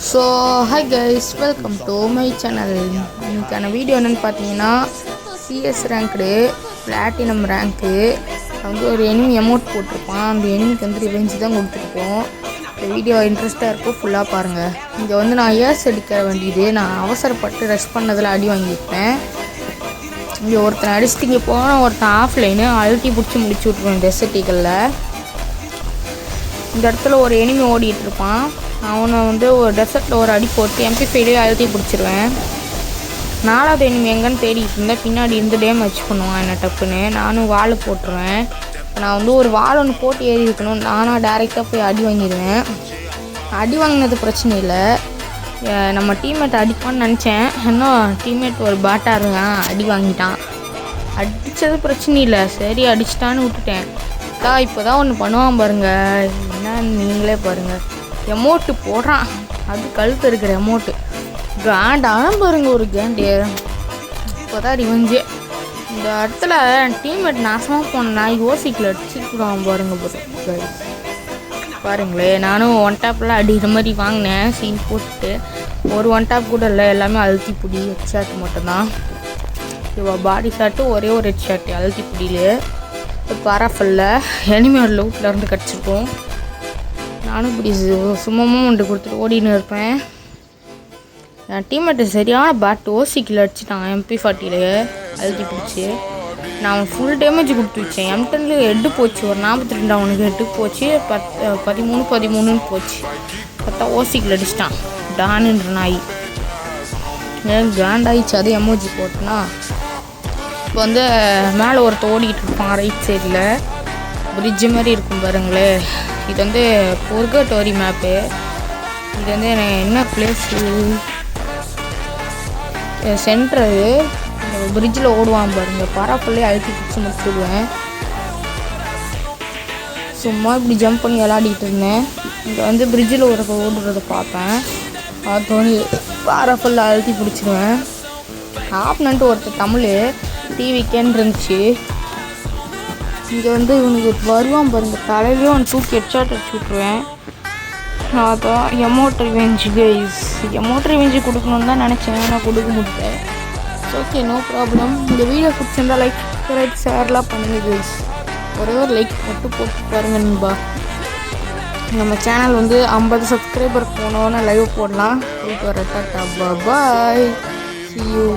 So hi guys, welcome to my channel. இன்னைக்கான video என்னென்னு பார்த்தீங்கன்னா, சிஎஸ் ரேங்க்டு பிளாட்டினம் ரேங்க்கு வந்து ஒரு எனிமி அமௌண்ட் போட்டிருப்பான். அந்த எனிமிக்கு வந்து ரிவெஞ்சு தான் கொடுத்துருப்போம். இந்த வீடியோ இன்ட்ரெஸ்ட்டாக இருக்கும், ஃபுல்லாக பாருங்கள். இங்கே வந்து நான் ஏர்ஸ் அடிக்க வேண்டியது, நான் அவசரப்பட்டு ரெஸ்ட் பண்ணதில் அடி வாங்கியிருப்பேன். இங்கே ஒருத்தன் அடிச்சுட்டு இங்கே போனால் ஒருத்தன் ஆஃப்லைனு அழுத்தி பிடிச்சி முடிச்சு விட்ருவேன் டெசர்ட்டிகளில். இந்த இடத்துல ஒரு எனிமி ஓடிட்டு இருப்பான். அவனை வந்து ஒரு டெசர்ட்டில் ஒரு அடி போட்டு MP5 அழுத்தி பிடிச்சிருவேன். நாலாவது எனிமி எங்கன்னு தேடிட்டு இருந்தேன். பின்னாடி இருந்து டேமேஜ் பண்ணுவான் என்ன டப்புன்னு. நானும் வாழை போட்டுருவேன். நான் வந்து ஒரு வாழை ஒன்று போட்டு ஏறி இருக்கணும். நானாக டேரெக்டாக போய் அடி வாங்கிடுவேன். அடி வாங்கினது பிரச்சனை இல்லை, நம்ம டீம்மேட் அடிப்பான்னு நினச்சேன். இன்னும் டீம்மேட் ஒரு பாட்டாக இருக்கான், அடி வாங்கிட்டான். அடித்தது பிரச்சனை இல்லை, சரி அடிச்சிட்டான்னு விட்டுட்டேன். இப்போ தான் ஒன்று பண்ணுவான் பாருங்கள், என்னன்னு நீங்களே பாருங்கள். எமௌண்ட்டு போடுறான், அது கழுத்து இருக்கிற எமௌண்ட்டு கேண்டான பாருங்கள். ஒரு கேண்டு இப்போ தான் ரிவெஞ்சே. இந்த இடத்துல டீம்மேட் நாசமாக போனேன்னா யோசிக்கல அடிச்சுக்கிறான் பாருங்கள். பாருங்களேன், நானும் ஒன் டாப்லாம் அடிக்கிற மாதிரி வாங்கினேன் சீன் போட்டு. ஒரு ஒன் டாப் கூட இல்லை, எல்லாமே அழுத்தி பிடி ஹெட் ஷாட்டு மட்டும்தான். இவள் பாடி ஷாட்டு ஒரே ஒரு ஹெட் ஷாட்டு அழுத்தி பிடியிலே. பாராஃபல்ல எனிமையோட லூட்டில் இருந்து கிடச்சிருக்கோம். நானும் இப்படி சும்மாவும் ஒன்று கொடுத்துட்டு ஓடின்னு இருப்பேன். என் டீம்மேட்டு சரியான பேட் ஓசிக்கில் அடிச்சிட்டான் MP40 அழுத்தி பிடிச்சி. நான் ஃபுல் டேமேஜ் கொடுத்து வச்சேன். M10 ஹெட்டு போச்சு, ஒரு 42 அவனுக்கு ஹெட்டு போச்சு. 13 போச்சு. பார்த்தா ஓசிக்கில் அடிச்சிட்டான் டானுன்ற நாய். ஏன் கேண்டாயிடுச்சு, அது எமோஜி போட்டேன்னா. இப்போ வந்து மேலே ஒருத்தர் ஓடிக்கிட்டு இருப்பான் ரைட் சைடில், பிரிட்ஜு மாதிரி இருக்கும் பாருங்களே. இது வந்து பொர்கட்டோரி மேப்பு. இது வந்து என்ன பிளேஸு, சென்ட்ரு. பிரிட்ஜில் ஓடுவான் பாருங்கள், பராப்புள்ளே அழுத்தி பிடிச்சி முடிச்சுடுவேன். சும்மா இப்படி ஜம்ப் பண்ணி விளாடிட்டு இருந்தேன். இங்கே வந்து பிரிட்ஜில் ஓடுறத பார்ப்பேன். அதோடு பராப்புள்ள அழுத்தி பிடிச்சிடுவேன். ஆப்னன்ட்டு ஒருத்தர் தமிழ் டிவிக்கேன்னு இருந்துச்சு. இங்கே வந்து இவனுக்கு வருவான் பாருங்கள், தலையிலையும் அவன் தூக்கி ஹெட்ஷாட் அடிச்சு விட்ருவேன். அதான் amount revenge guys. Amount revenge கொடுக்கணுன்னு தான் நினச்சேன், நான் கொடுக்க முடியல. Okay, no problem. இந்த வீடியோ பிடிச்சிருந்தா லைக் ஷேர்லாம் பண்ணுங்க கைஸ். ஒரே ஒரு லைக் மட்டும் போட்டு பாருங்கள் நண்பா. நம்ம சேனல் வந்து 50 சப்ஸ்கிரைபர் போனோன்னு லைவ் போடலாம். போயிட்டு வர டாட்டா பாய், see you.